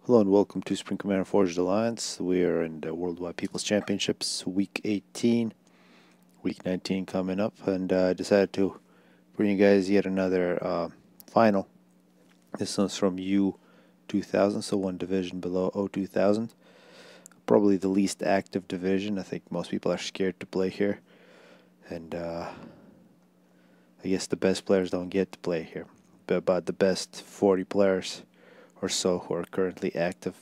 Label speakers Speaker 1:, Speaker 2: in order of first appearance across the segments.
Speaker 1: Hello and welcome to Spring Commander Forged Alliance. We are in the Worldwide People's Championships Week 18, Week 19 coming up, and I decided to bring you guys yet another final. This one's from U2000, so one division below O2000. Probably the least active division. I think most people are scared to play here, and I guess the best players don't get to play here. But about the best 40 players or so who are currently active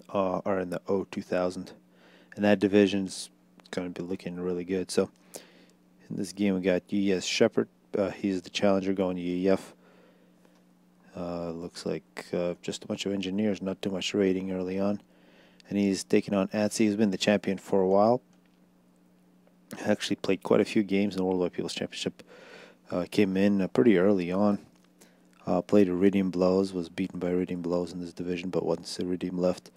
Speaker 1: are in the O2000, and that division's going to be looking really good. So in this game we got UES Shepard. He's the challenger going UEF. Looks like just a bunch of engineers, not too much rating early on, and he's taking on Adsy. He's been the champion for a while. Actually played quite a few games in the Worldwide People's Championship. Came in pretty early on. Played Iridium Blows, was beaten by Iridium Blows in this division, but once Iridium left,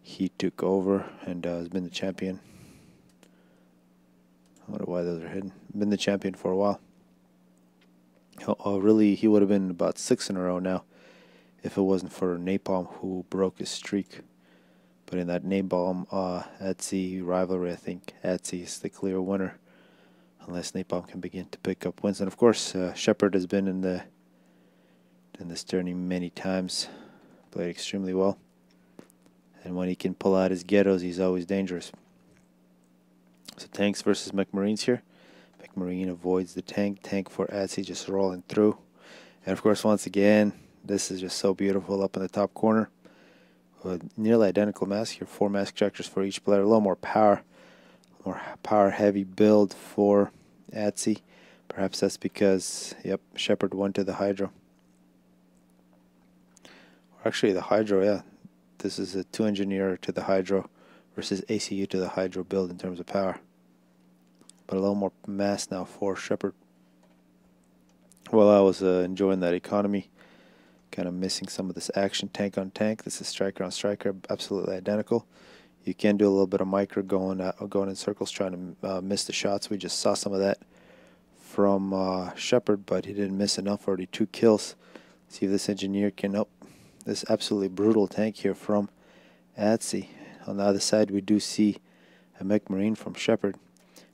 Speaker 1: he took over and has been the champion. I wonder why those are hidden. Been the champion for a while. Really, he would have been about 6 in a row now if it wasn't for Napalm, who broke his streak. But in that Napalm Adsy rivalry, I think Adsy is the clear winner, unless Napalm can begin to pick up wins. And of course, Shepard has been in this tourney many times, played extremely well. And when he can pull out his ghettos, he's always dangerous. So tanks versus MechMarines here. MechMarine avoids the tank. Tank for Adsy just rolling through. And of course, once again, this is just so beautiful up in the top corner. With nearly identical mask here, 4 mask tractors for each player. A little more power heavy build for Adsy. Perhaps that's because, yep, Shepard went to the Hydro. Or actually the Hydro, yeah. This is a 2 engineer to the Hydro versus ACU to the Hydro build in terms of power. But a little more mass now for Shepard. Well, I was enjoying that economy. Kind of missing some of this action tank on tank. This is striker on striker, absolutely identical. You can do a little bit of micro going in circles, trying to miss the shots. We just saw some of that from Shepard, but he didn't miss enough. Already 2 kills. See if this engineer can. Nope. This absolutely brutal tank here from Adsy. On the other side, we do see a MechMarine from Shepard.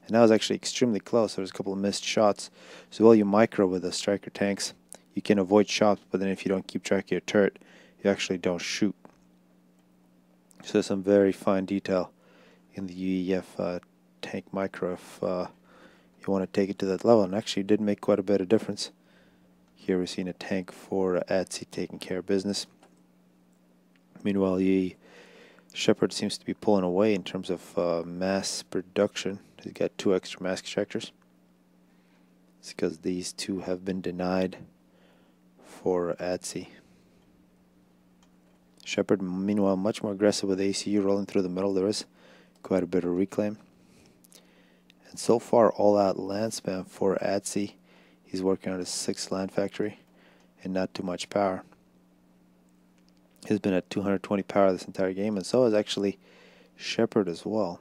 Speaker 1: And that was actually extremely close. There was a couple of missed shots. So while you micro with the striker tanks, you can avoid shots, but then if you don't keep track of your turret, you actually don't shoot. So there's some very fine detail in the UEF tank micro if you want to take it to that level. And actually did make quite a bit of difference. Here we're seeing a tank for Adsy taking care of business. Meanwhile, Shepard seems to be pulling away in terms of mass production. He's got 2 extra mask extractors. It's because these 2 have been denied for Adsy. Shepard, meanwhile, much more aggressive with ACU rolling through the middle. There is quite a bit of reclaim. And so far, all-out land spam for Adsy. He's working on his 6th land factory and not too much power. He's been at 220 power this entire game, and so is actually Shepard as well.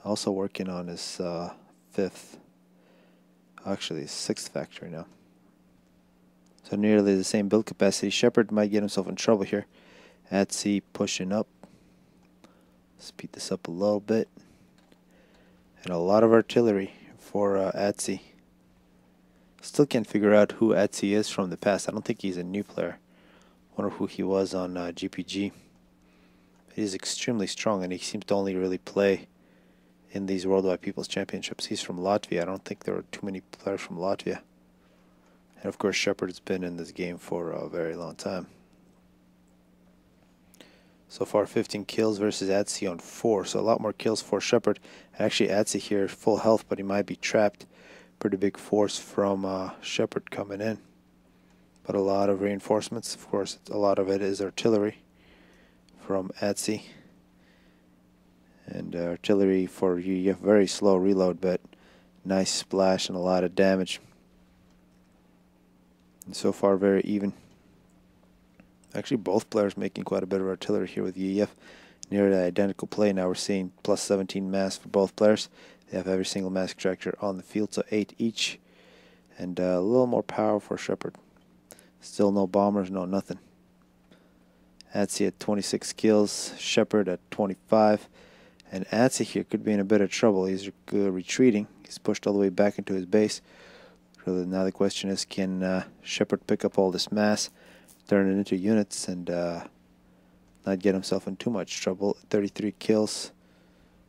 Speaker 1: Also working on his 5th, actually his 6th factory now. So nearly the same build capacity. Shepard might get himself in trouble here. Adsy pushing up. Speed this up a little bit. And a lot of artillery for Adsy. Still can't figure out who Adsy is from the past. I don't think he's a new player. Wonder who he was on GPG. He's extremely strong, and he seems to only really play in these Worldwide People's Championships. He's from Latvia. I don't think there are too many players from Latvia. And of course, Shepard's been in this game for a very long time. So far, 15 kills versus Adsy on 4. So a lot more kills for Shepard. Actually, Adsy here, full health, but he might be trapped. Pretty big force from Shepard coming in. But a lot of reinforcements. Of course, a lot of it is artillery from Adsy. And artillery for UEF, very slow reload, but nice splash and a lot of damage. And so far, very even. Actually, both players making quite a bit of artillery here with UEF. Nearly identical play. Now we're seeing plus 17 mass for both players. They have every single mask extractor on the field, so 8 each. And a little more power for Shepard. Still no bombers, no nothing. Adsey at 26 kills, Shepard at 25. And Adsey here could be in a bit of trouble. He's retreating. He's pushed all the way back into his base. So now the question is, can Shepard pick up all this mass, turn it into units, and not get himself in too much trouble? 33 kills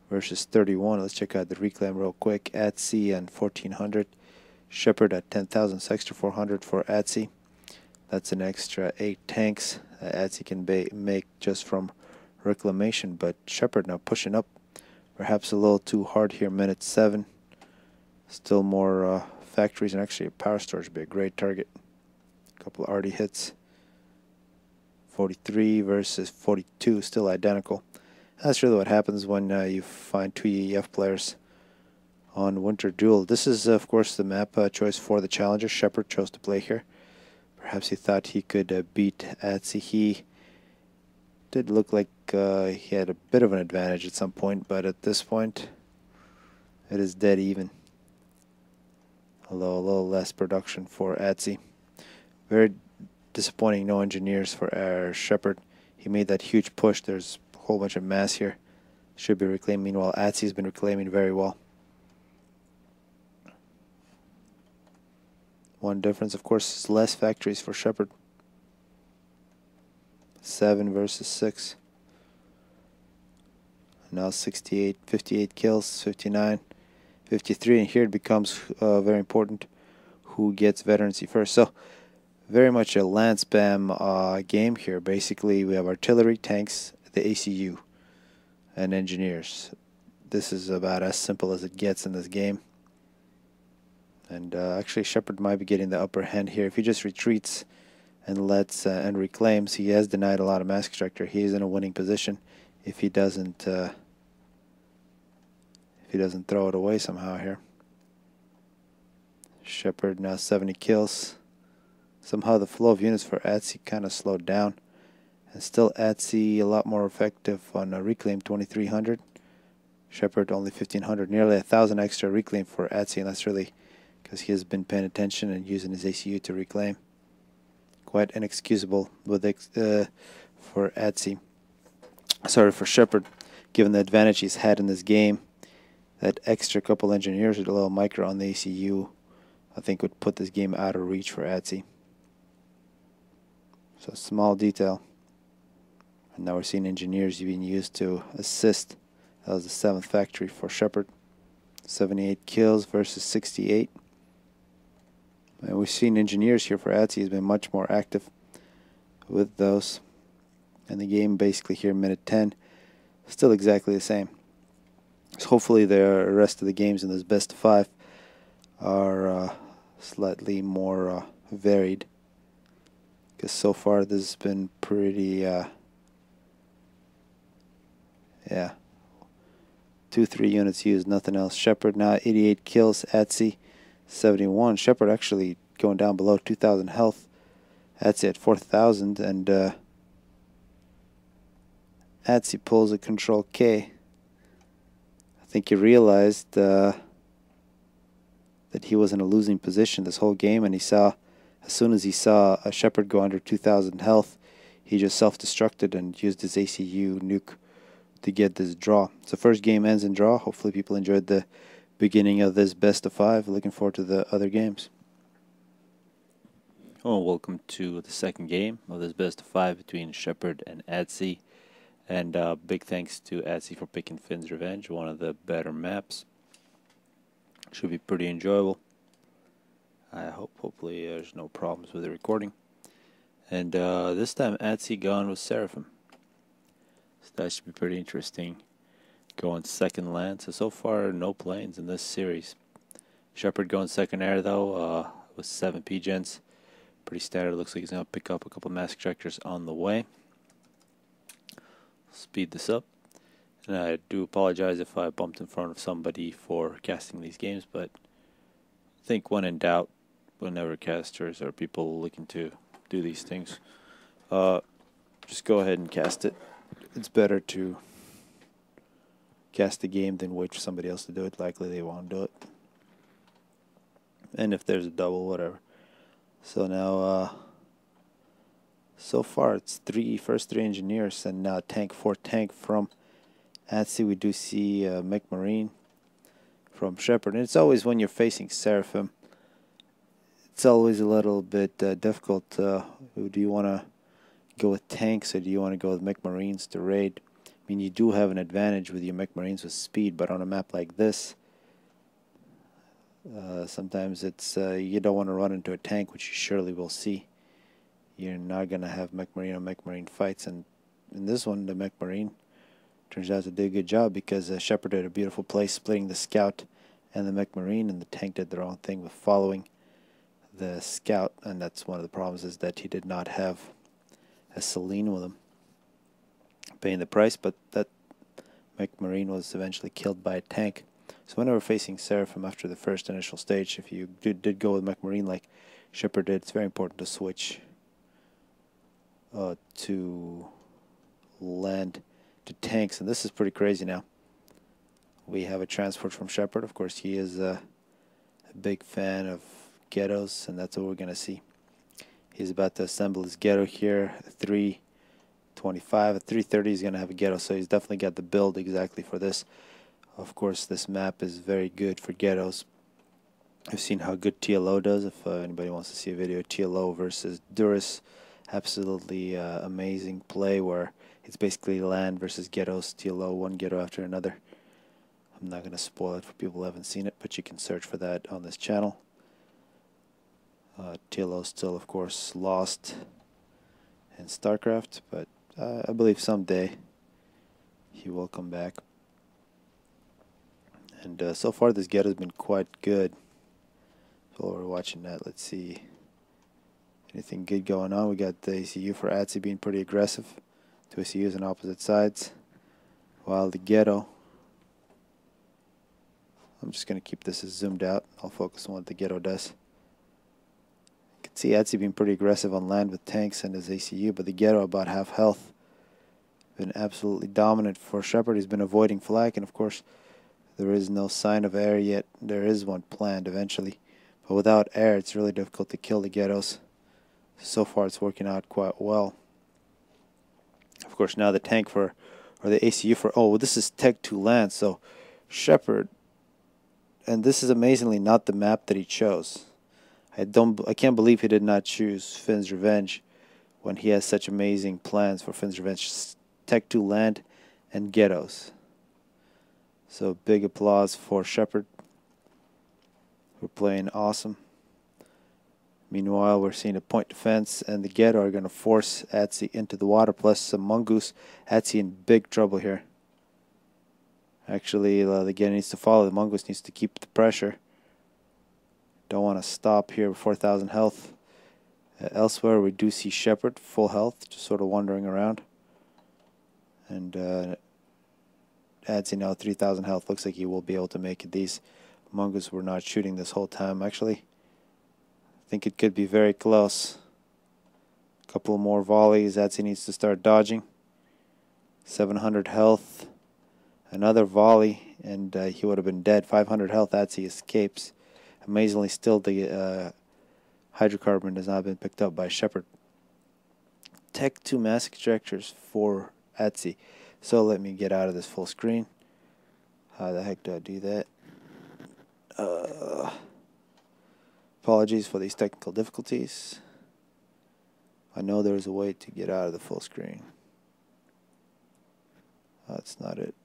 Speaker 1: versus 31. Let's check out the reclaim real quick. Adsey and 1400. Shepard at 10,000. So extra 400 for Adsey. That's an extra 8 tanks Adsey can make just from reclamation. But Shepard now pushing up. Perhaps a little too hard here. Minute 7. Still more factories, and actually a power storage would be a great target. A couple of already hits. 43 versus 42, still identical. That's really what happens when you find two EEF players on Winter Duel. This is, of course, the map choice for the challenger. Shepard chose to play here. Perhaps he thought he could beat Adsey. He did look like he had a bit of an advantage at some point, but at this point, it is dead even. Although a little less production for Adsey. Very disappointing, no engineers for Shepard. He made that huge push. There's a whole bunch of mass here. Should be reclaimed. Meanwhile, Adsey's been reclaiming very well. One difference, of course, is less factories for Shepard. 7 versus 6. Now 68, 58 kills, 59, 53, and here it becomes very important who gets veterancy first. So very much a land spam game here. Basically, we have artillery, tanks, the ACU, and engineers. This is about as simple as it gets in this game. And actually, Shepard might be getting the upper hand here. If he just retreats and lets and reclaims, he has denied a lot of mass extractor. He is in a winning position if he doesn't throw it away somehow here. Shepard now 70 kills. Somehow the flow of units for Adsey kind of slowed down. And still Adsey a lot more effective on a reclaim, 2300. Shepard only 1500. Nearly 1,000 extra reclaim for Adsey, and that's really because he has been paying attention and using his ACU to reclaim. Quite inexcusable with for Adsey. Sorry, for Shepard, given the advantage he's had in this game. That extra couple engineers with a little micro on the ACU, I think, would put this game out of reach for Adsey. So small detail. And now we're seeing engineers being used to assist. That was the 7th factory for Shepard. 78 kills versus 68. And we've seen engineers here for Adsey has been much more active with those. And the game basically here, minute 10, still exactly the same. So hopefully the rest of the games in this best of 5 are slightly more varied. Because so far this has been pretty, yeah, 2-3 units used, nothing else. Shepard now 88 kills, Adsey 71. Shepard actually going down below 2,000 health. Adsey at 4,000, and Adsey pulls a Control K. I think he realized that he was in a losing position this whole game, and he saw, as soon as he saw a Shepard go under 2,000 health, he just self-destructed and used his ACU nuke to get this draw. So first game ends in draw. Hopefully people enjoyed the beginning of this best of 5. Looking forward to the other games.
Speaker 2: Oh, welcome to the second game of this best of 5 between Shepard and Adsey. And big thanks to Adsey for picking Finn's Revenge, one of the better maps. Should be pretty enjoyable. I hope, hopefully there's no problems with the recording. And this time Adsey gone with Seraphim. So that should be pretty interesting. Going second land. So far no planes in this series. Shepard going second air though, with 7 P-gens. Pretty standard. Looks like he's going to pick up a couple mass extractors on the way. Speed this up. And I do apologize if I bumped in front of somebody for casting these games, but I think when in doubt, whenever casters or people looking to do these things, just go ahead and cast it. It's better to cast the game than wait for somebody else to do it. Likely they won't do it. And if there's a double, whatever. So now
Speaker 1: So far, it's first three engineers, and now tank 4 tank from adsy. We do see McMarine from Shepard, and it's always when you're facing Seraphim, it's always a little bit difficult. Do you want to go with tanks, or do you want to go with McMarines to raid? I mean, you do have an advantage with your McMarines with speed, but on a map like this, sometimes it's you don't want to run into a tank, which you surely will see. You're not going to have McMarine on McMarine fights, and in this one, the McMarine turns out to do a good job because Shepard did a beautiful play splitting the scout and the McMarine, and the tank did the wrong thing with following the scout, and that's one of the problems, is that he did not have a Celine with him, paying the price, but that McMarine was eventually killed by a tank. So whenever facing Seraphim after the first initial stage, if you did go with McMarine like Shepard did, it's very important to switch to land to tanks, and this is pretty crazy now. We have a transport from Shepard. Of course, he is a big fan of ghettos, and that's what we're going to see. He's about to assemble his ghetto here at 325. At 330 he's going to have a ghetto, so he's definitely got the build exactly for this. Of course, this map is very good for ghettos. I've seen how good TLO does. If anybody wants to see a video of TLO versus Duras, absolutely amazing play where it's basically land versus ghettos, TLO, one ghetto after another. I'm not going to spoil it for people who haven't seen it, but you can search for that on this channel. TLO still, of course, lost in StarCraft, but I believe someday he will come back. And so far this ghetto has been quite good. So while we're watching that, let's see anything good going on. We got the ACU for adsy being pretty aggressive. Two ACUs on opposite sides. While the ghetto, I'm just going to keep this as zoomed out. I'll focus on what the ghetto does. You can see adsy being pretty aggressive on land with tanks and his ACU, but the ghetto about half health. Been absolutely dominant for Shepard. He's been avoiding flak, and of course there is no sign of air yet. There is one planned eventually, but without air it's really difficult to kill the ghettos. So far it's working out quite well. Of course now the tank for, or the ACU for, oh, well, this is Tech 2 land, so Shepard, and this is amazingly not the map that he chose. I can't believe he did not choose Finn's Revenge when he has such amazing plans for Finn's Revenge. Tech 2 land and ghettos. So big applause for Shepard. We're playing awesome. Meanwhile, we're seeing a point defense, and the ghetto are going to force adsy into the water, plus some mongoose. Adsy in big trouble here. Actually, the ghetto needs to follow. The mongoose needs to keep the pressure. Don't want to stop here with 4,000 health. Elsewhere, we do see Shepard, full health, just sort of wandering around. And adsy now 3,000 health. Looks like he will be able to make it. These mongoose were not shooting this whole time. Actually, I think it could be very close. A couple more volleys. adsy needs to start dodging. 700 health. Another volley, and he would have been dead. 500 health. adsy escapes. Amazingly, still the hydrocarbon has not been picked up by Shepard. Tech 2 mass extractors for adsy. So let me get out of this full screen. How the heck do I do that? Apologies for these technical difficulties. I know there's a way to get out of the full screen. That's not it.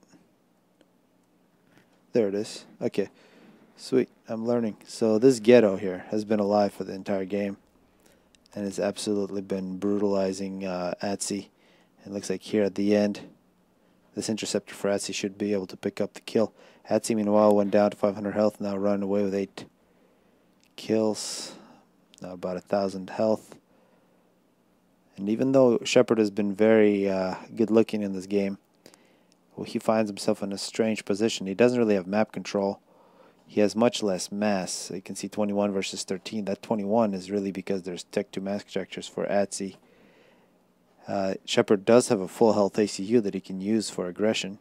Speaker 1: There it is. Okay. Sweet. I'm learning. So this ghetto here has been alive for the entire game, and has absolutely been brutalizing adsy. It looks like here at the end, this interceptor for adsy should be able to pick up the kill. adsy, meanwhile, went down to 500 health, now running away with 8 kills. Now about 1,000 health. And even though Shepard has been very good looking in this game, well, he finds himself in a strange position. He doesn't really have map control. He has much less mass. You can see 21 versus 13. That 21 is really because there's Tech 2 mass extractors for adsy. Shepard does have a full health ACU that he can use for aggression.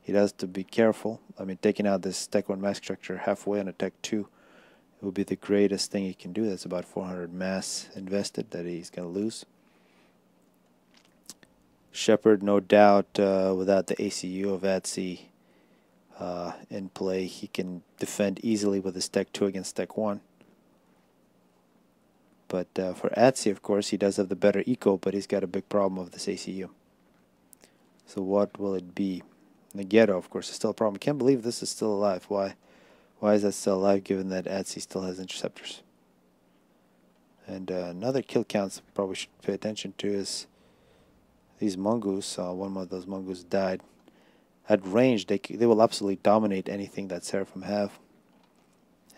Speaker 1: He does have to be careful. I mean, taking out this Tech 1 mass extractor halfway on a Tech 2 would be the greatest thing he can do. That's about 400 mass invested that he's going to lose. Shepard, no doubt, without the ACU of ADSE in play, he can defend easily with his Tech 2 against Tech 1. But for ADSE, of course, he does have the better eco, but he's got a big problem of this ACU. So what will it be? Naghetto, of course, is still a problem. I can't believe this is still alive. Why? Why is that still alive, given that ADSE still has interceptors? And another kill counts probably should pay attention to is these mongoose. One of those mongoose died. At range, they will absolutely dominate anything that Seraphim have.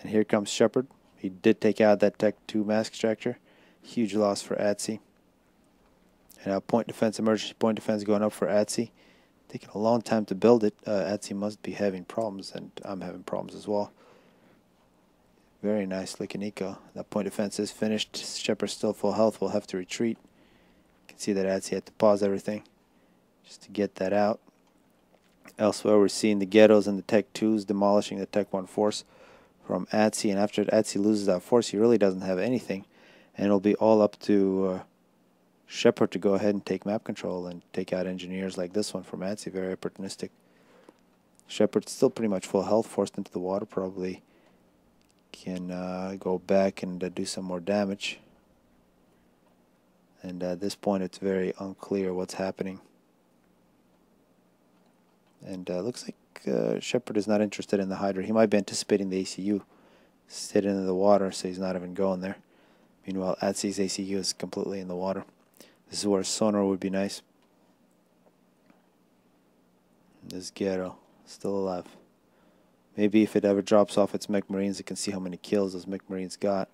Speaker 1: And here comes Shepard. He did take out that Tech 2 mask extractor. Huge loss for ADSE. And now point defense, emergency point defense going up for ADSE. Taking a long time to build it. ADSE must be having problems, and I'm having problems as well. Very nice looking eco. That point defense is finished. Shepard's still full health. Will have to retreat. You can see that ADSE had to pause everything just to get that out. Elsewhere, we're seeing the ghettos and the Tech 2s demolishing the Tech 1 force from ADSE. And after ADSE loses that force, he really doesn't have anything. And it'll be all up to Shepard to go ahead and take map control and take out engineers like this one from ADSE. Very opportunistic. Shepard's still pretty much full health, forced into the water. Probably can go back and do some more damage. And at this point, it's very unclear what's happening. And looks like Shepard is not interested in the Hydra. He might be anticipating the ACU. Stayed into the water, so he's not even going there. Meanwhile, ADSE's ACU is completely in the water. This is where sonar would be nice. This ghetto, still alive. Maybe if it ever drops off its mech marines, it can see how many kills those mech marines got.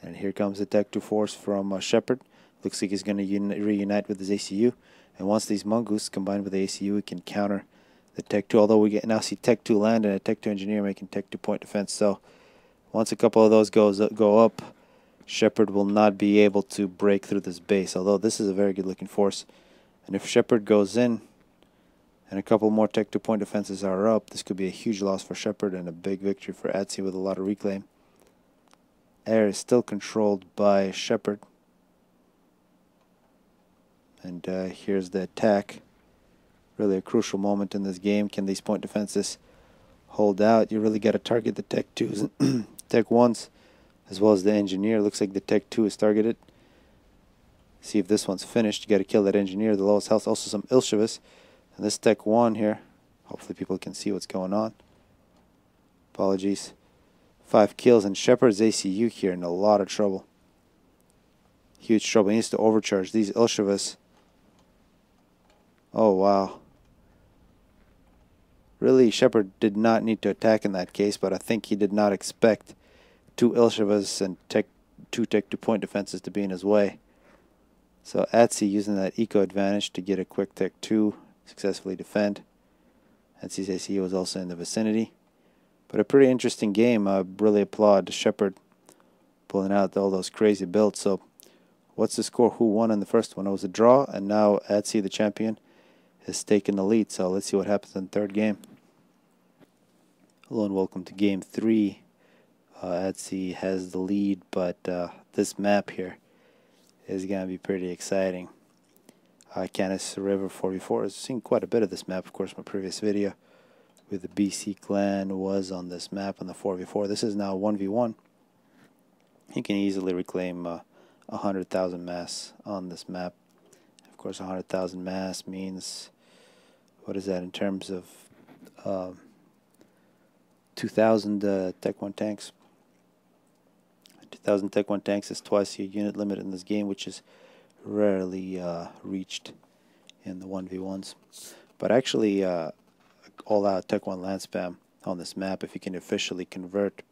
Speaker 1: And here comes the Tech 2 force from Shepard. Looks like he's going to reunite with his ACU. And once these mongoose combined with the ACU, we can counter the Tech 2. Although we now see Tech 2 land and a Tech 2 engineer making Tech 2 point defense. So once a couple of those go up, Shepard will not be able to break through this base. Although this is a very good looking force. And if Shepard goes in and a couple more Tech 2 point defenses are up, this could be a huge loss for Shepard and a big victory for ADSE with a lot of reclaim. Air is still controlled by Shepard. And here's the attack. Really a crucial moment in this game. Can these point defenses hold out? You really got to target the Tech 2s and Tech 1s as well as the engineer. Looks like the Tech 2 is targeted. See if this one's finished. You got to kill that engineer. The lowest health. Also some Ilshevas. And this Tech 1 here. Hopefully people can see what's going on. Apologies. 5 kills, and Shepard's ACU here in a lot of trouble. Huge trouble. He needs to overcharge these Ilshevas. Oh, wow. Really, Shepard did not need to attack in that case, but I think he did not expect 2 Ilshevas and 2 Tech 2 point defenses to be in his way. So ADSE using that eco advantage to get a quick Tech 2, successfully defend. ADSE's ACU was also in the vicinity. But a pretty interesting game. I really applaud Shepard pulling out all those crazy builds. So what's the score? Who won in the first one? It was a draw, and now ADSE, the champion, has taken the lead. So let's see what happens in the third game. Hello and welcome to game 3. ADSE has the lead, but this map here is going to be pretty exciting. Canis River 4v4. I've seen quite a bit of this map, of course, my previous video with the BC clan was on this map on the 4v4. This is now 1v1. You can easily reclaim 100,000 mass on this map. Of course, 100,000 mass means, what is that in terms of 2,000 Tech 1 tanks. 2,000 Tech 1 tanks is twice your unit limit in this game, which is rarely reached in the 1v1s. But actually, all-out Tech 1 land spam on this map, if you can efficiently convert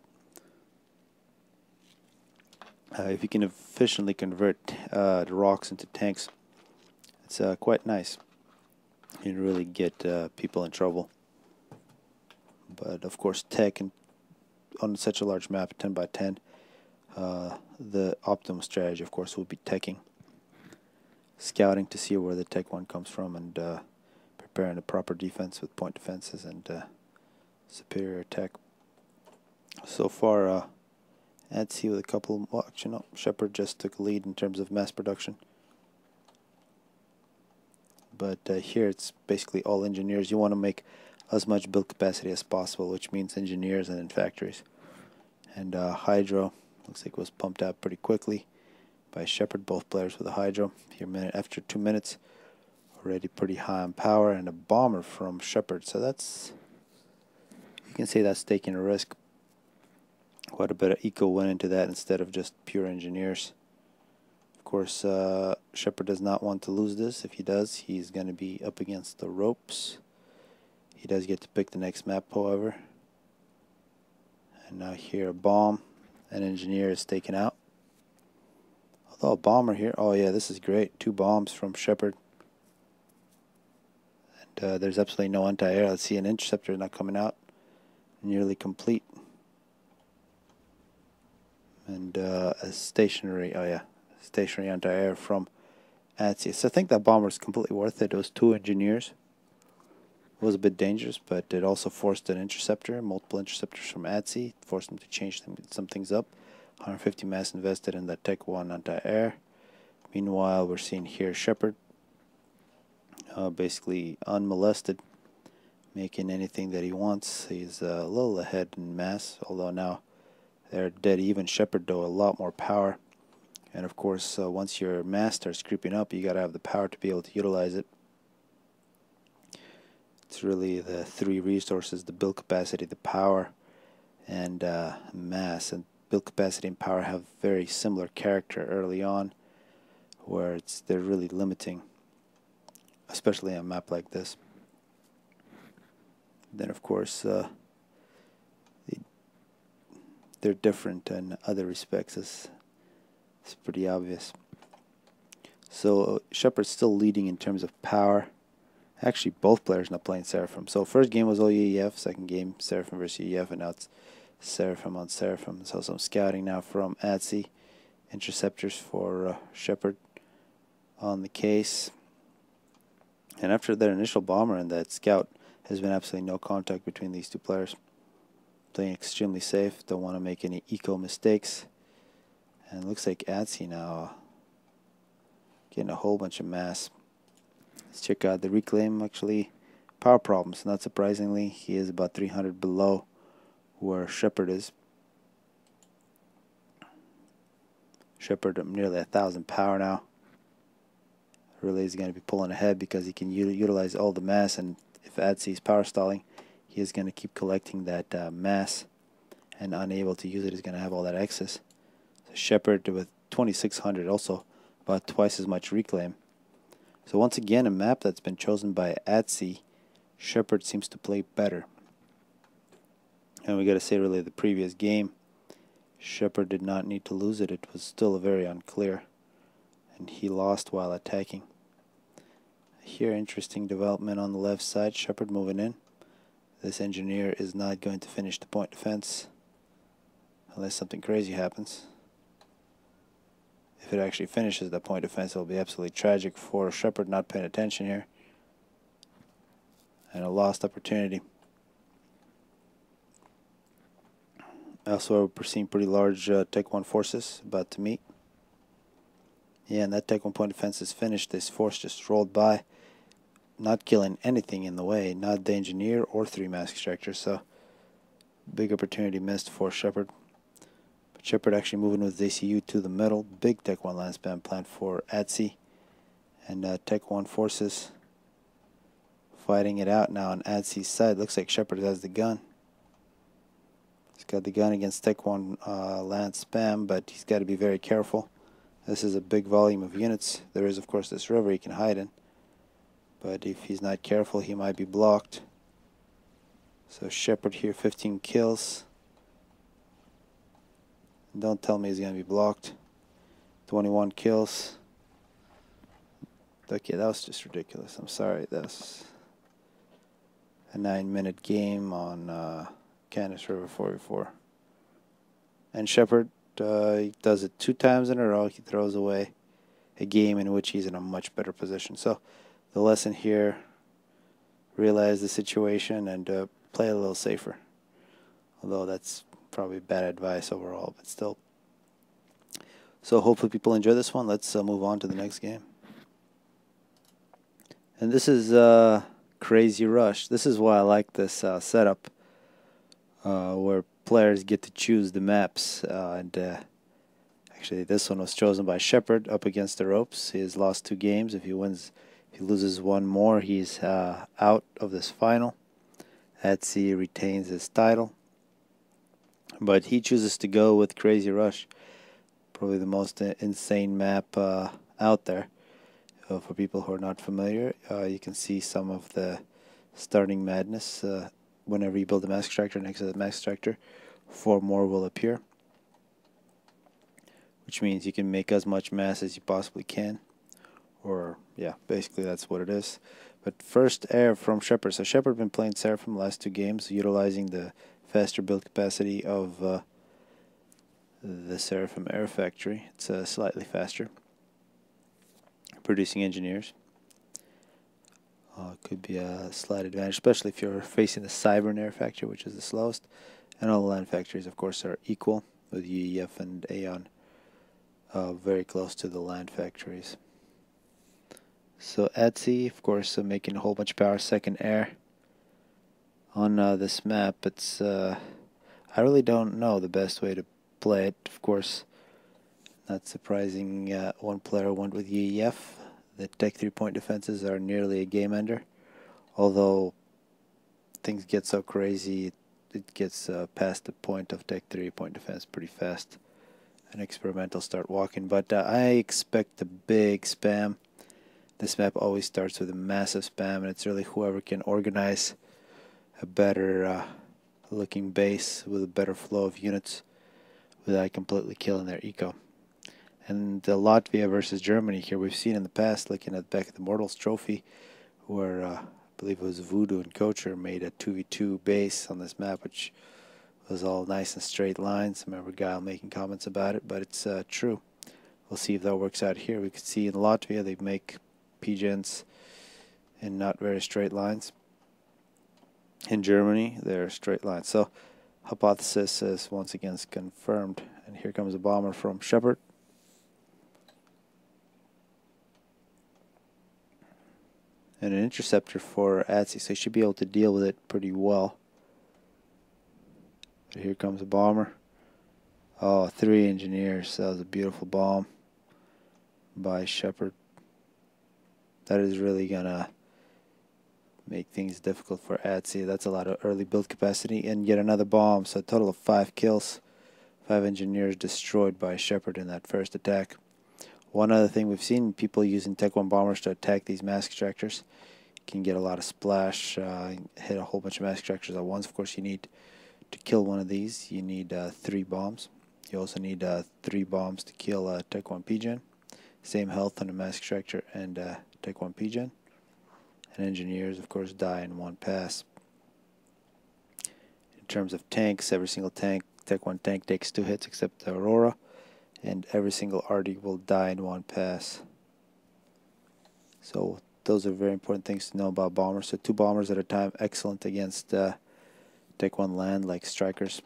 Speaker 1: the rocks into tanks, it's quite nice. You can really get people in trouble. But of course, Tech on such a large map, 10 by 10, the optimal strategy, of course, would be teching, scouting to see where the Tech 1 comes from, and preparing a proper defense with point defenses and superior attack. So far, ADSE with a couple. Well, actually, no. Shepard just took a lead in terms of mass production. but here it's basically all engineers. You want to make as much build capacity as possible, which means engineers and in factories. And hydro looks like it was pumped out pretty quickly by Shepard, both players with a hydro. Here, after 2 minutes, already pretty high on power, and a bomber from Shepard. So that's, you can say that's taking a risk. Quite a bit of eco went into that instead of just pure engineers. Of course, Shepard does not want to lose this. If he does, he's going to be up against the ropes. He does get to pick the next map, however. And now here, a bomb. An engineer is taken out. Although a bomber here. Oh yeah, this is great. 2 bombs from Shepard. And there's absolutely no anti-air. Let's see, an interceptor not coming out. Nearly complete. And a stationary, oh yeah, stationary anti-air from adsefghijk. So I think that bomber is completely worth it. It was 2 engineers. It was a bit dangerous, but it also forced an interceptor, multiple interceptors from adsefghijk, forced them to change some things up. 150 mass invested in that Tech 1 anti-air. Meanwhile, we're seeing here Shepard basically unmolested, making anything that he wants. He's a little ahead in mass, although now they're dead even. Shepard, though, a lot more power. And of course, once your mass starts creeping up, you got to have the power to be able to utilize it. It's really the 3 resources: the build capacity, the power, and mass. And build capacity and power have very similar character early on, where they're really limiting, especially on a map like this. Then of course they're different in other respects. It's pretty obvious. So Shepard's still leading in terms of power. Actually, both players not playing Seraphim. So first game was OEF, second game Seraphim versus EF, and now it's Seraphim on Seraphim. So some scouting now from adsefghijk. Interceptors for Shepard on the case. And after their initial bomber and that scout, has been absolutely no contact between these 2 players. Playing extremely safe, don't want to make any eco mistakes. And it looks like adsefghijk now getting a whole bunch of mass. Let's check out the reclaim. Actually, power problems. Not surprisingly, he is about 300 below where Shepard is. Shepard nearly 1,000 power now. Really is going to be pulling ahead because he can utilize all the mass, and if adsefghijk is power stalling, he is going to keep collecting that mass, and unable to use it is going to have all that excess. So Shepard with 2,600, also about twice as much reclaim. So once again, a map that's been chosen by adsefghijk, Shepard seems to play better. And we got to say, really, the previous game, Shepard did not need to lose it. It was still very unclear, and he lost while attacking. Here, interesting development on the left side. Shepard moving in. This engineer is not going to finish the point defense unless something crazy happens. If it actually finishes the point defense, it will be absolutely tragic for Shepard not paying attention here, and a lost opportunity. Also, we're seeing pretty large Tech 1 forces about to meet. Yeah, and that Tech 1 point defense is finished. This force just rolled by, not killing anything in the way, not the engineer or 3 mass extractors. So, big opportunity missed for Shepard. But Shepard actually moving with his ACU to the middle. Big Tech 1 land spam planned for adsefghijk. And Tech 1 forces fighting it out now on adsefghijk's side. Looks like Shepard has the gun. He's got the gun against Tech 1 land spam, but he's got to be very careful. This is a big volume of units. There is, of course, this river he can hide in, but if he's not careful, he might be blocked. So Shepard here, 15 kills. Don't tell me he's going to be blocked. 21 kills. Okay, that was just ridiculous. I'm sorry. That's a 9-minute game on Canis River 4v4. And Shepard, he does it 2 times in a row. He throws away a game in which he's in a much better position. So the lesson here, realize the situation and play a little safer. Although that's probably bad advice overall, but still. So hopefully people enjoy this one. Let's move on to the next game. And this is Crazy Rush. This is why I like this setup, where players get to choose the maps. Actually, this one was chosen by Shepard up against the ropes. He has lost 2 games. If he loses one more, he's out of this final. Adsy retains his title. But he chooses to go with Crazy Rush. Probably the most insane map out there. For people who are not familiar, you can see some of the starting madness. Whenever you build a mass extractor, next to the mass extractor, 4 more will appear. Which means you can make as much mass as you possibly can. Or, yeah, basically that's what it is. But first air from Shepard. So Shepard been playing Seraphim the last 2 games, utilizing the faster build capacity of the Seraphim Air Factory. It's slightly faster. Producing engineers. Could be a slight advantage, especially if you're facing the Cybern Air Factory, which is the slowest. And all the land factories, of course, are equal, with UEF and Aeon very close to the land factories. So Adsy, of course, making a whole bunch of power, second air on this map. It's I really don't know the best way to play it. Of course, not surprising, one player went with UEF. The Tech 3-point defenses are nearly a game ender. Although things get so crazy, it gets past the point of Tech 3-point defense pretty fast. And experimental start walking. But I expect a big spam. This map always starts with a massive spam, and it's really whoever can organize a better looking base with a better flow of units without completely killing their eco. And Latvia versus Germany here, we've seen in the past, looking at the back of the Mortals trophy, where I believe it was Voodoo and Kocher made a 2v2 base on this map, which was all nice and straight lines. I remember Guile making comments about it, but it's true. We'll see if that works out here. We could see in Latvia they make PGens in not very straight lines. In Germany, they're straight lines. So hypothesis is once again confirmed. And here comes a bomber from Shepard. And an interceptor for Adsy, so he should be able to deal with it pretty well. But here comes a bomber. Oh, 3 engineers. That was a beautiful bomb by Shepard. That is really gonna make things difficult for Adsy. That's a lot of early build capacity. And yet another bomb, so a total of 5 kills. 5 engineers destroyed by Shepard in that first attack. One other thing, we've seen people using Tech 1 bombers to attack these mass extractors. You can get a lot of splash, hit a whole bunch of mass extractors at once. Of course, you need to kill one of these, you need 3 bombs. You also need 3 bombs to kill Tech 1 PGen. Same health on a mass extractor and Tech 1 PGen. And engineers, of course, die in 1 pass. In terms of tanks, every single tank, Tech 1 tank takes 2 hits except the Aurora. And every single RD will die in 1 pass. So those are very important things to know about bombers. So 2 bombers at a time, excellent against Tech 1 land like strikers.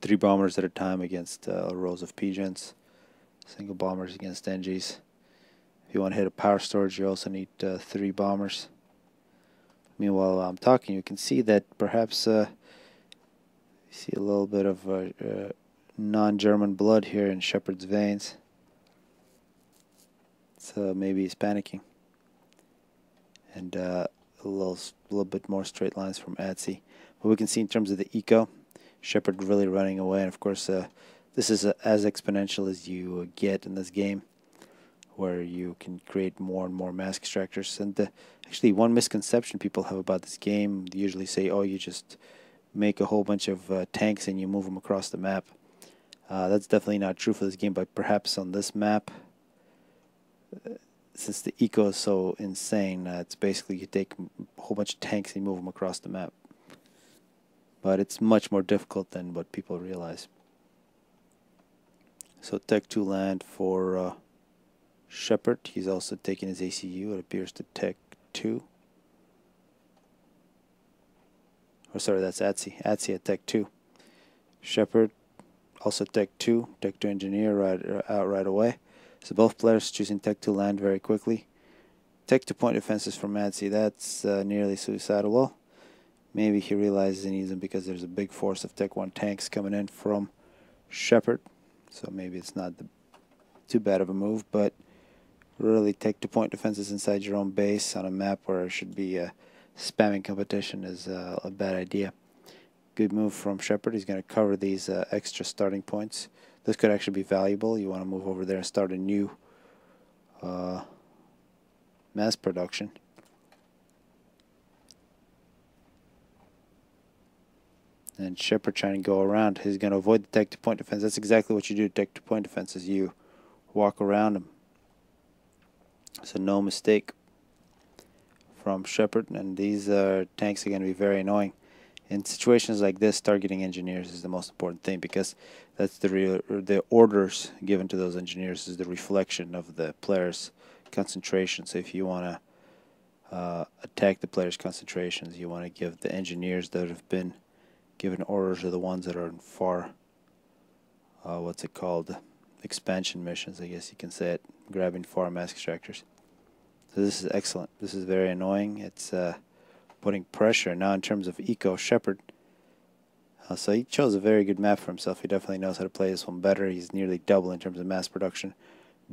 Speaker 1: 3 bombers at a time against rows of PGens. Single bombers against NGs. If you want to hit a power storage, you also need 3 bombers. Meanwhile, while I'm talking, you can see that perhaps you see a little bit of non-German blood here in Shepard's veins. So maybe he's panicking. And a little bit more straight lines from Adsy. But we can see in terms of the eco, Shepard really running away. And of course, this is as exponential as you get in this game, where you can create more and more mass extractors. And actually, one misconception people have about this game, they usually say, oh, you just make a whole bunch of tanks and you move them across the map. That's definitely not true for this game, but perhaps on this map, since the eco is so insane, it's basically you take a whole bunch of tanks and you move them across the map. But it's much more difficult than what people realize. So Tech 2 land for Shepard. He's also taking his ACU. It appears to Tech 2. Oh, sorry, that's Adsy. Adsy at Tech 2. Shepard, also Tech 2. Tech 2 engineer out right away. So both players choosing Tech 2 land very quickly. Tech to point defenses from adsy. That's nearly suicidal. Well, maybe he realizes he needs them because there's a big force of Tech 1 tanks coming in from Shepard. So maybe it's not too bad of a move, but really Tech to point defenses inside your own base on a map where there should be spamming competition is a bad idea. Good move from Shepard. He's going to cover these extra starting points. This could actually be valuable. You want to move over there and start a new mass production. And Shepard trying to go around. He's going to avoid the tech to point defense. That's exactly what you do. Tech to point defense is you walk around him. So no mistake from Shepard. And these tanks are going to be very annoying. In situations like this, targeting engineers is the most important thing because that's the orders given to those engineers is the reflection of the player's concentration. So if you want to attack the player's concentrations, you want to give the engineers that have been given orders are the ones that are in far, what's it called, expansion missions, I guess you can say it, grabbing far mass extractors. So this is excellent. This is very annoying. It's putting pressure. Now in terms of eco, Shepard, so he chose a very good map for himself. He definitely knows how to play this one better. He's nearly double in terms of mass production,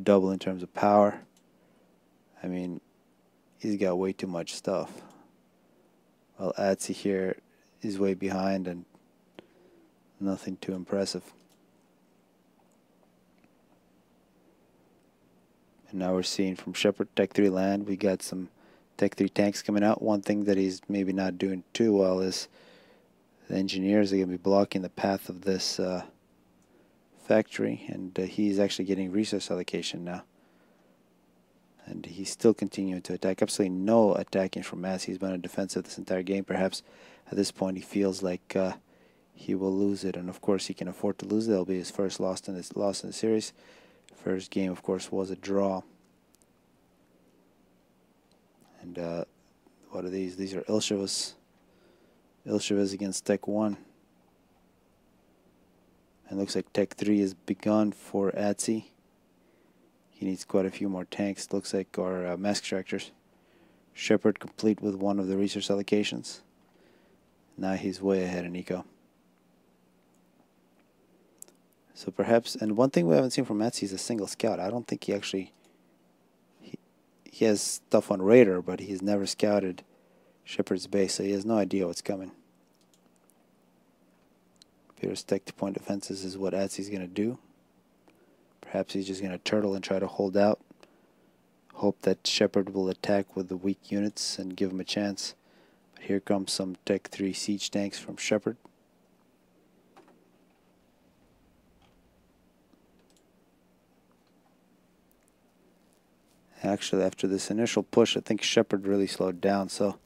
Speaker 1: double in terms of power. I mean, he's got way too much stuff. While adsy here is way behind and nothing too impressive. And now we're seeing from Shepard Tech 3 land, we got some Tech 3 tanks coming out. One thing that he's maybe not doing too well is the engineers are going to be blocking the path of this factory, and he's actually getting resource allocation now. And he's still continuing to attack. Absolutely no attacking from Mass. He's been on defensive this entire game. Perhaps at this point he feels like he will lose it, and of course he can afford to lose it. That'll be his first loss in the series. First game, of course, was a draw. And what are these? These are Ilshevas. Ilshevas against Tech 1. And looks like Tech 3 has begun for adsy. He needs quite a few more tanks, looks like, or mass extractors. Shepard complete with one of the resource allocations. Now he's way ahead in eco. So perhaps, and one thing we haven't seen from adsy is a single scout. I don't think he actually, he has stuff on radar, but he's never scouted Shepard's base, so he has no idea what's coming. Peter's tech to point defenses is what adsy's going to do. Perhaps he's just going to turtle and try to hold out. Hope that Shepard will attack with the weak units and give him a chance. But here comes some Tech 3 siege tanks from Shepard. Actually, after this initial push, I think Shepard really slowed down, so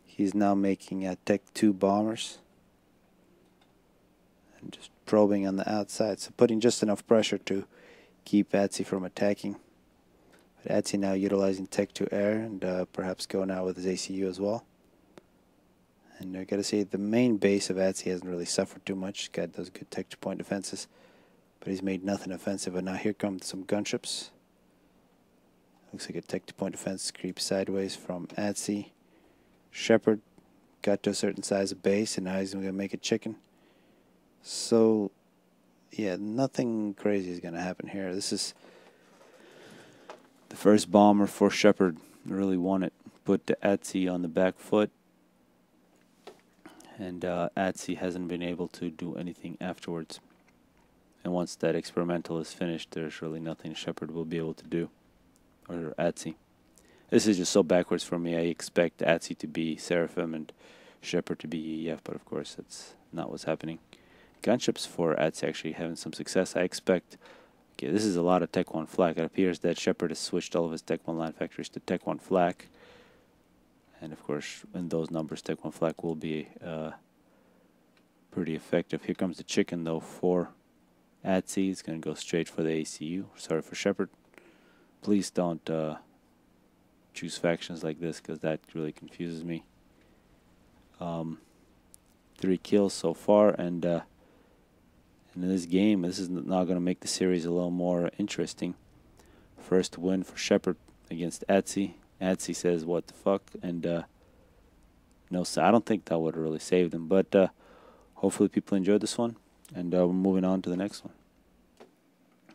Speaker 1: he's now making Tech 2 bombers and just probing on the outside, so putting just enough pressure to keep adsy from attacking. But adsy now utilizing Tech 2 air and perhaps going out with his ACU as well. And I gotta say, the main base of adsy hasn't really suffered too much. He's got those good Tech 2 point defenses, but he's made nothing offensive. But now here come some gunships. Looks like a Tech 2 point defense creeps sideways from adsy. Shepard got to a certain size of base, and now he's going to make a chicken. So, yeah, nothing crazy is going to happen here. This is the first bomber for Shepard. Really won it. Put the adsy on the back foot. And adsy hasn't been able to do anything afterwards. And once that experimental is finished, there's really nothing Shepard will be able to do. Or adsy. This is just so backwards for me. I expect adsy to be Seraphim and Shepard to be EF, but of course that's not what's happening. Gunships for adsy actually having some success. I expect, okay, this is a lot of Tech 1 flak. It appears that Shepard has switched all of his Tech 1 land factories to Tech 1 flak. And of course, in those numbers, Tech 1 flak will be pretty effective. Here comes the chicken though for adsy. It's going to go straight for the ACU. Sorry for Shepard. Please don't choose factions like this, because that really confuses me. 3 kills so far, and in this game, this is now going to make the series a little more interesting. First win for Shepard
Speaker 2: against Adsy. Adsy says, what the fuck? And no, so I don't think that would have really saved him. But hopefully people enjoyed this one. And we're moving on to the next one.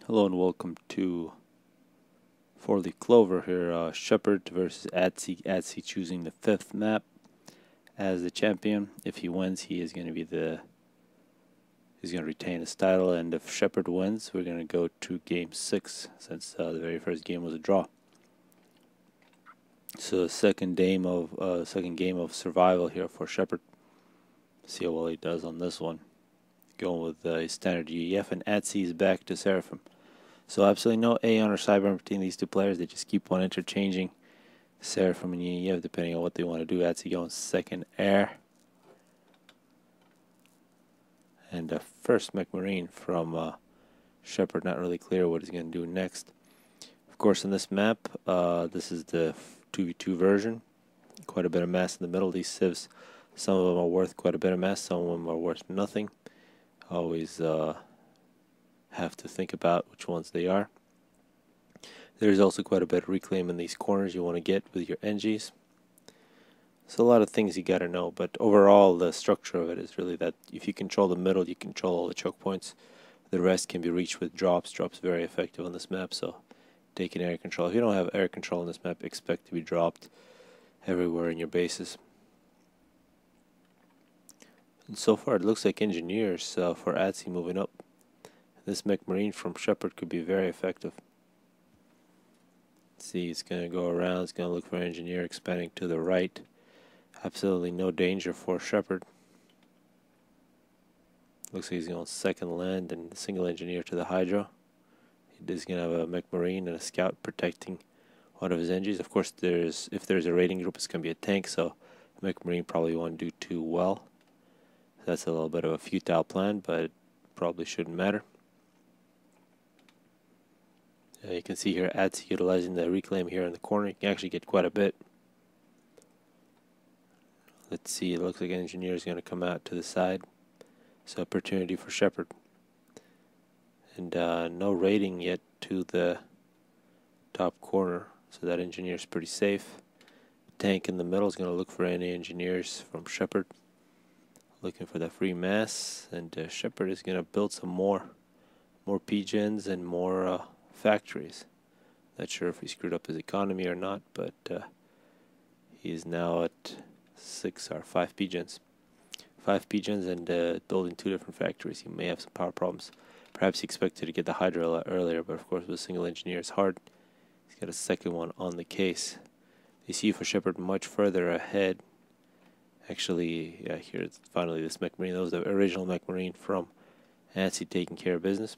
Speaker 2: Hello and welcome to 4-Leaf Clover here. Shepherd versus Adsy. Adsy choosing the 5th map as the champion. If he wins, he is going to be he's going to retain his title. And if Shepherd wins, we're going to go to game 6, since the very first game was a draw. So second game of survival here for Shepherd. See how well he does on this one. Going with his standard UEF, and Adsy is back to Seraphim. So absolutely no Aeon or Cyber between these two players. They just keep on interchanging Seraphim and UEF depending on what they want to do. Adsy going second air. And first MechMarine from Shepherd. Not really clear what he's going to do next. Of course, on this map, this is the 2v2 version. Quite a bit of mass in the middle. These civs, some of them are worth quite a bit of mass. Some of them are worth nothing. Always have to think about which ones they are. There's also quite a bit of reclaim in these corners you want to get with your NGs. So a lot of things you got to know, but overall the structure of it is really that if you control the middle, you control all the choke points. The rest can be reached with drops. Drops very effective on this map, so taking air control. If you don't have air control on this map, expect to be dropped everywhere in your bases. And so far it looks like engineers for Adsy moving up. This MechMarine from Shepherd could be very effective. See, it's going to go around, it's going to look for engineer expanding to the right. Absolutely no danger for Shepherd. Looks like he's going second land and single engineer to the Hydra. He's going to have a MechMarine and a scout protecting one of his engines. Of course, if there's a raiding group, it's going to be a tank, so MechMarine probably won't do too well. That's a little bit of a futile plan, but it probably shouldn't matter. You can see here Adsy utilizing the reclaim here in the corner. You can actually get quite a bit. Let's see, it looks like an engineer is going to come out to the side. So opportunity for Shepherd. And no raiding yet to the top corner, so that engineer is pretty safe. Tank in the middle is going to look for any engineers from Shepherd. Looking for that free mass, and Shepherd is going to build some more PGens and more factories. Not sure if he screwed up his economy or not, but he is now at 5 PGens. 5 PGens and building 2 different factories. He may have some power problems. Perhaps he expected to get the Hydra a lot earlier, but of course with a single engineer it's hard. He's got a second one on the case. You see for Shepherd much further ahead. Actually, yeah, here's finally this MechMarine. That was the original MechMarine from Adsy taking care of business.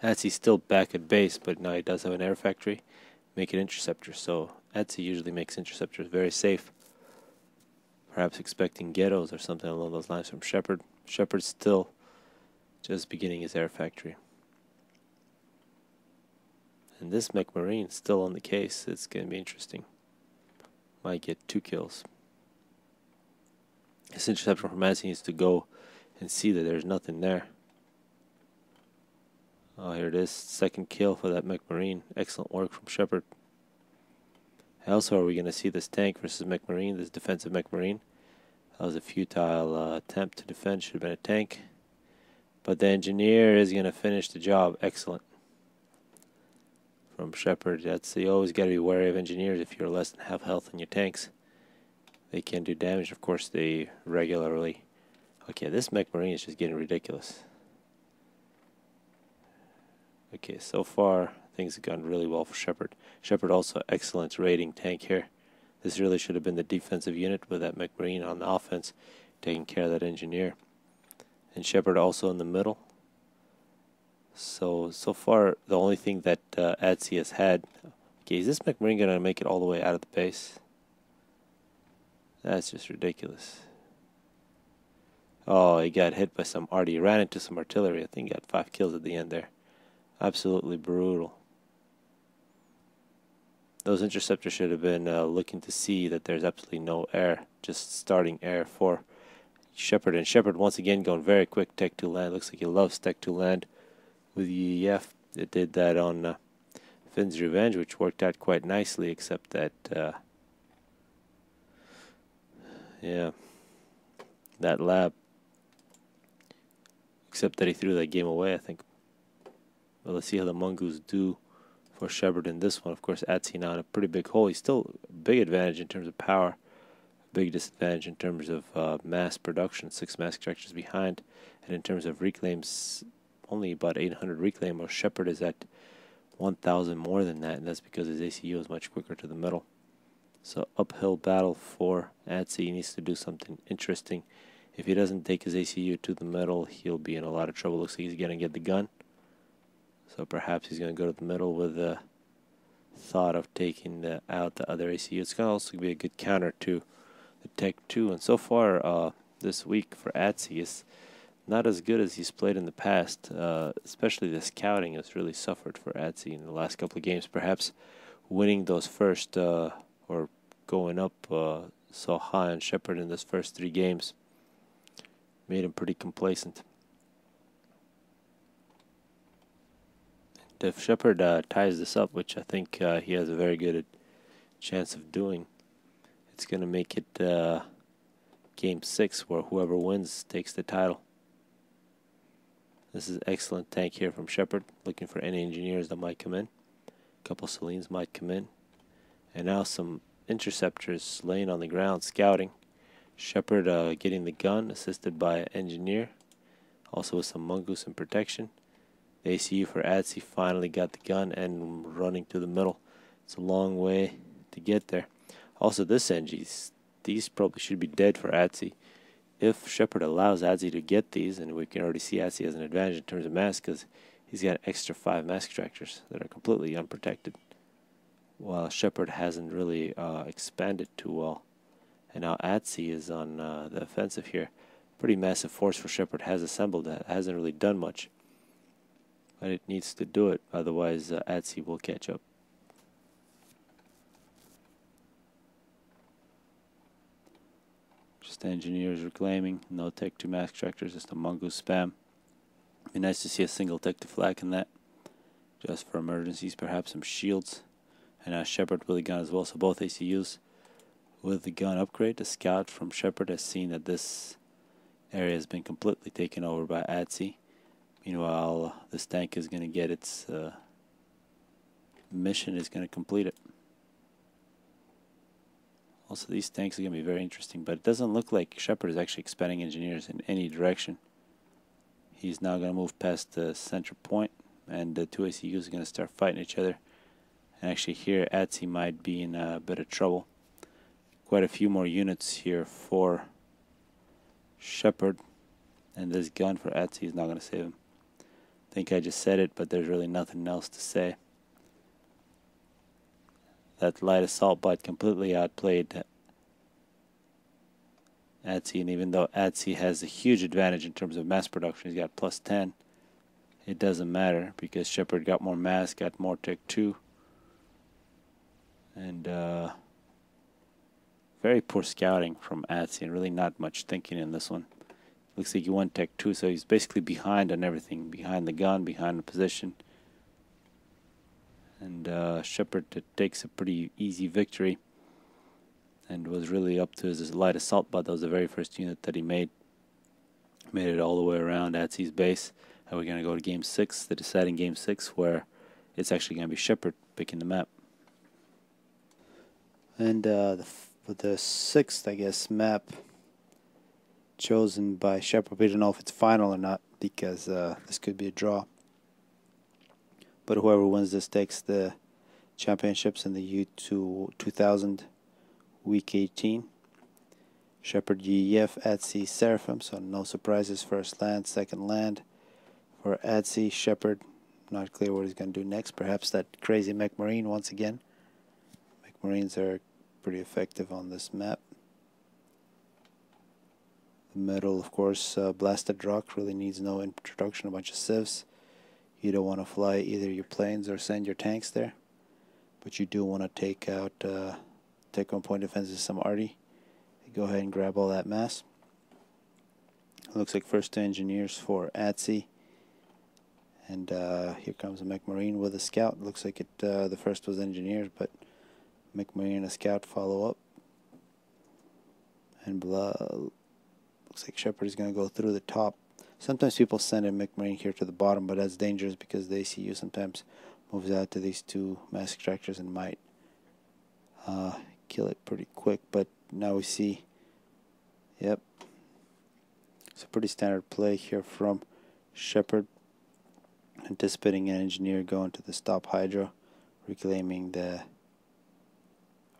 Speaker 2: Adsy's still back at base, but now he does have an air factory, make an interceptor. So Adsy usually makes interceptors very safe. Perhaps expecting ghettos or something along those lines from Shepherd. Shepherd's still just beginning his air factory. And this MechMarine still on the case. It's going to be interesting. Might get 2 kills. This interceptor from Adsy needs to go and see that there's nothing there. Oh, here it is. Second kill for that MechMarine. Excellent work from Shepherd. How else are we going to see this tank versus MechMarine, this defensive MechMarine? That was a futile attempt to defend. Should have been a tank. But the engineer is going to finish the job. Excellent. From Shepherd. You always got to be wary of engineers if you're less than half health in your tanks. They can do damage. Of course, they regularly... Okay, this MechMarine is just getting ridiculous. Okay, so far things have gone really well for Shepherd. Shepherd also excellent raiding tank here. This really should have been the defensive unit with that MechMarine on the offense, taking care of that engineer. And Shepherd also in the middle. So far the only thing that Adsy has had. Okay, is this MechMarine going to make it all the way out of the base? That's just ridiculous. Oh, he got hit by some arty. He ran into some artillery. I think he got 5 kills at the end there. Absolutely brutal. Those interceptors should have been looking to see that there's absolutely no air, just starting air for Shepherd. And Shepherd once again going very quick Tech 2 land. Looks like he loves Tech 2 land with UEF. It did that on Finn's Revenge, which worked out quite nicely, except that, yeah, that lab, except that he threw that game away, I think. Well, let's see how the Mungoos do for Shepard in this one. Of course, Adsey now in a pretty big hole. He's still a big advantage in terms of power, big disadvantage in terms of mass production, 6 mass extractors behind, and in terms of reclaims, only about 800 reclaim, while Shepard is at 1,000 more than that, and that's because his ACU is much quicker to the middle. So uphill battle for Adsey. He needs to do something interesting. If he doesn't take his ACU to the middle, he'll be in a lot of trouble. Looks like he's going to get the gun. So perhaps he's going to go to the middle with the thought of taking out the other ACU. It's going to also be a good counter to the Tech 2. And so far this week for Adsey is not as good as he's played in the past. Especially the scouting has really suffered for Adsey in the last couple of games. Perhaps winning those first or going up so high on Shepard in those first 3 games made him pretty complacent. If Shepard ties this up, which I think he has a very good chance of doing, it's going to make it Game 6, where whoever wins takes the title. This is excellent tank here from Shepard, looking for any engineers that might come in. A couple Selines might come in. And now some interceptors laying on the ground, scouting. Shepard getting the gun, assisted by an engineer, also with some Mongoose in protection. The ACU for Adsey finally got the gun and running to the middle. It's a long way to get there. Also, this NGs, these probably should be dead for Adsey. If Shepard allows Adsey to get these, and we can already see Adsey has an advantage in terms of mass because he's got an extra 5 mass extractors that are completely unprotected, while Shepard hasn't really expanded too well. And now Adsey is on the offensive here. Pretty massive force for Shepard has assembled that. Hasn't really done much. But it needs to do it, otherwise Adsey will catch up. Just engineers reclaiming, no Tech 2 mass extractors, just a Mongoose spam. Be nice to see a single Tech to flak in that, just for emergencies, perhaps some shields. And now Shepard with the gun as well, so both ACUs with the gun upgrade. The scout from Shepard has seen that this area has been completely taken over by Adsey. Meanwhile, this tank is going to get its mission, is going to complete it. Also, these tanks are going to be very interesting, but it doesn't look like Shepard is actually expanding engineers in any direction. He's now going to move past the center point, and the 2 ACUs are going to start fighting each other. And actually here, Adsey might be in a bit of trouble. Quite a few more units here for Shepard, and this gun for Adsey is not going to save him. I think I just said it, but there's really nothing else to say. That light assault bot completely outplayed Adsey, and even though Adsey has a huge advantage in terms of mass production, he's got +10, it doesn't matter because Shepard got more mass, got more Tech 2, and very poor scouting from Adsey, and really not much thinking in this one. Looks like he won Tech 2, so he's basically behind on everything. Behind the gun, behind the position. And Shepard takes a pretty easy victory. And was really up to his light assault bot. That was the very first unit that he made. Made it all the way around Adsey's base. And we're going to go to Game 6, the deciding Game 6, where it's actually going to be Shepard picking the map.
Speaker 1: And the 6th, I guess, map chosen by Shepard. We don't know if it's final or not because this could be a draw. But whoever wins this takes the championships in the U2000 Week 18. Shepard GEF, Adsey Seraphim, so no surprises. First land, second land for Adsey. Shepard, not clear what he's going to do next. Perhaps that crazy Mech Marine once again. Mech Marines are pretty effective on this map. The middle, of course, Blasted Rock really needs no introduction, a bunch of civs. You don't want to fly either your planes or send your tanks there, but you do want to take out take on point defenses, some arty. Go ahead and grab all that mass. It looks like first 2 engineers for Adsey, And here comes a McMarine with a scout. Looks like the first was engineers, but McMarine and a scout follow up. And looks like Shepard is going to go through the top. Sometimes people send a McMarine here to the bottom, but that's dangerous because the ACU sometimes moves out to these two mass extractors and might kill it pretty quick. But now we see, yep, it's a pretty standard play here from Shepard, anticipating an engineer going to the stop hydro, reclaiming the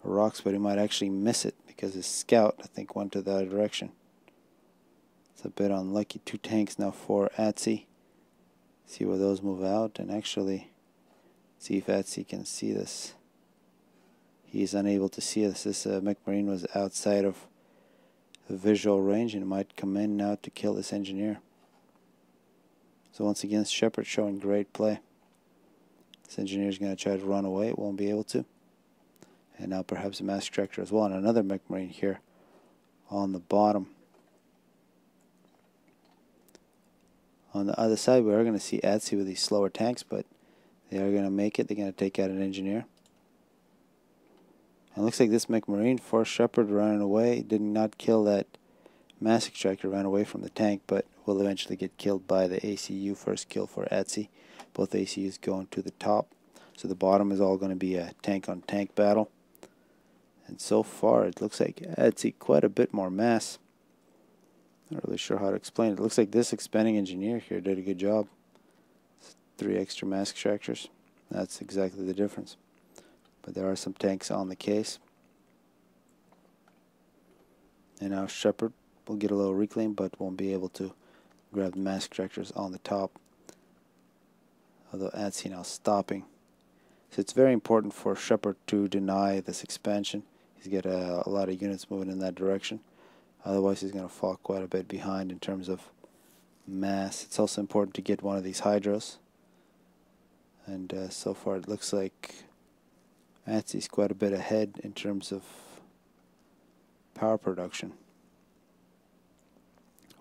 Speaker 1: rocks, but he might actually miss it because his scout, I think, went to the other direction. It's a bit unlucky. 2 tanks now for Adsy. See where those move out, and actually see if Adsy can see this. He's unable to see this. This McMarine was outside of the visual range and might come in now to kill this engineer. So once again, Shepard showing great play. This engineer is going to try to run away. It won't be able to. And now perhaps a mass extractor as well. And another McMarine here on the bottom. On the other side, we are going to see Adsy with these slower tanks, but they are going to make it. They're going to take out an engineer. And it looks like this McMarine for Shepard running away did not kill that mass extractor, ran away from the tank, but will eventually get killed by the ACU. First kill for Adsy. Both ACUs going to the top. So the bottom is all going to be a tank-on-tank battle. And so far, it looks like Adsy quite a bit more mass. Not really sure how to explain it. It looks like this expanding engineer here did a good job. 3 extra mass extractors. That's exactly the difference. But there are some tanks on the case. And now Shepard will get a little reclaim, but won't be able to grab the mass extractors on the top. Although Adsy now stopping. So it's very important for Shepard to deny this expansion. He's got a lot of units moving in that direction. Otherwise he's going to fall quite a bit behind in terms of mass. It's also important to get one of these hydros. And so far it looks like Adsy's quite a bit ahead in terms of power production.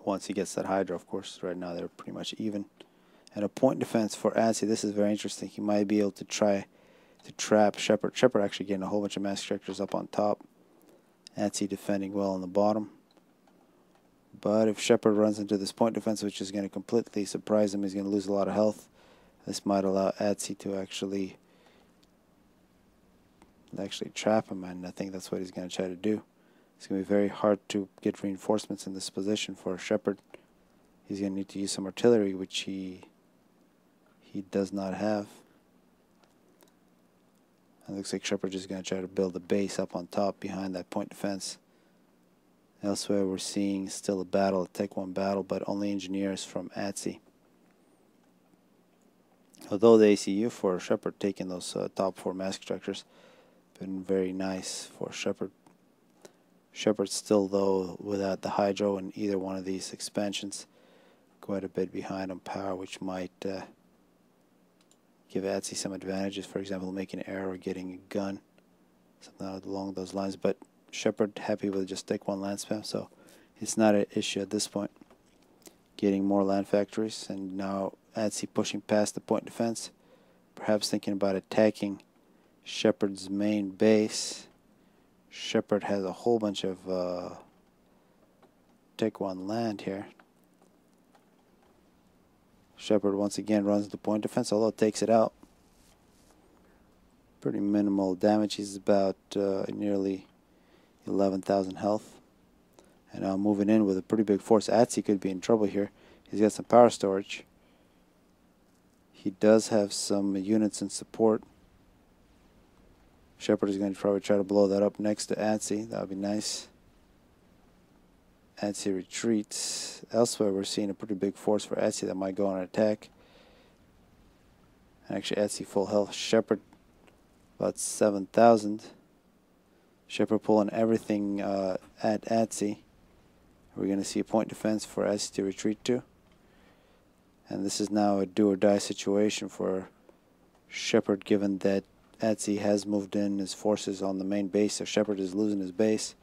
Speaker 1: Once he gets that hydro, of course. Right now they're pretty much even. And a point defense for Adsy. This is very interesting. He might be able to try to trap Shepard. Shepard actually getting a whole bunch of mass extractors up on top. Adsy defending well on the bottom. But if Shepard runs into this point defense, which is going to completely surprise him, he's going to lose a lot of health. This might allow Adsy to actually trap him, and I think that's what he's going to try to do. It's going to be very hard to get reinforcements in this position for Shepard. He's going to need to use some artillery, which he does not have. It looks like Shepard is going to try to build a base up on top behind that point defense. Elsewhere, we're seeing still a battle, a Tech 1 battle, but only engineers from Adsy. Although the ACU for Shepard taking those top 4 mass extractors, been very nice for Shepard. Shepard still, though, without the hydro in either one of these expansions, quite a bit behind on power, which might give Adsy some advantages. For example, making an arrow or getting a gun, something along those lines. But Shepard happy with just Tech 1 land spam, so it's not an issue at this point. Getting more land factories, and now Adsy pushing past the point defense, perhaps thinking about attacking Shepard's main base. Shepard has a whole bunch of Tech 1 land here. Shepard once again runs the point defense, although it takes it out. Pretty minimal damage. He's about nearly 11,000 health. And now moving in with a pretty big force. Adsy could be in trouble here. He's got some power storage. He does have some units in support. Shepard is going to probably try to blow that up next to Adsy. That would be nice. Adsy retreats. Elsewhere, we're seeing a pretty big force for Adsy that might go on an attack. Actually, Adsy full health. Shepard about 7,000. Shepard pulling everything at Adsy. We're going to see a point defense for Adsy to retreat to. And this is now a do-or-die situation for Shepard, given that Adsy has moved in his forces on the main base, so Shepard is losing his base.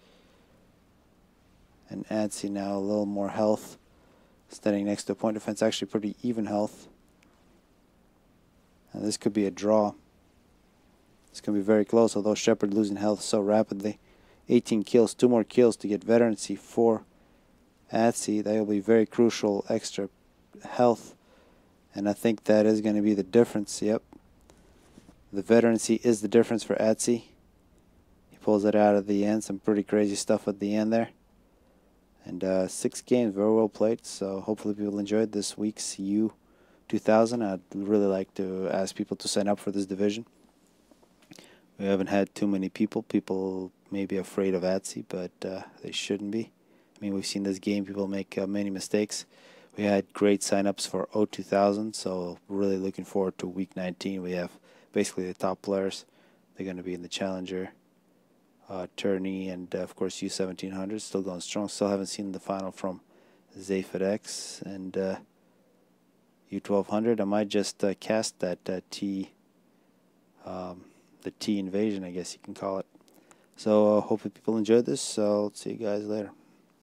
Speaker 1: And Adsy now a little more health, standing next to a point defense, actually pretty even health. And this could be a draw. It's going to be very close, although Shepard losing health so rapidly. 18 kills, 2 more kills to get veterancy for Adsy. That will be very crucial, extra health. And I think that is going to be the difference. Yep. The veterancy is the difference for Adsy. He pulls it out at the end. Some pretty crazy stuff at the end there. And 6 games, very well played. So hopefully people enjoyed this week's U2000. I'd really like to ask people to sign up for this division. We haven't had too many people. People may be afraid of Adsy, but they shouldn't be. I mean, we've seen this game, people make many mistakes. We had great signups for U2000, so really looking forward to week 19. We have basically the top players. They're going to be in the Challenger, Tourney, and of course U1700. Still going strong. Still haven't seen the final from adsefghijk and U1200. I might just cast that T. The T invasion, I guess you can call it. So hopefully people enjoyed this. So see you guys later.